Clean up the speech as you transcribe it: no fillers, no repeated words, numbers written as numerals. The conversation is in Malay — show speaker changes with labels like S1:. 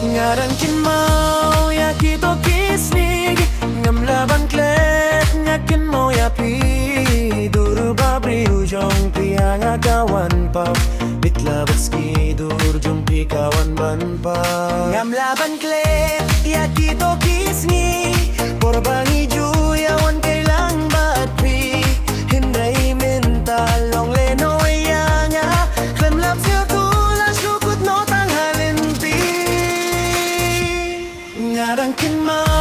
S1: Ngaran kin mau ya kito kisnig ngam laban klet ngakin mau ya pi dur babri ujong pianga kawan pa bitla baski dur jong pi kawan ban pa ngam laban klet ya kito kisnig porbangi ju ya wan kailang bat pi hindai minta long leno yanga klem lap sio tu la shukut no tang halin pi ngaran kin mau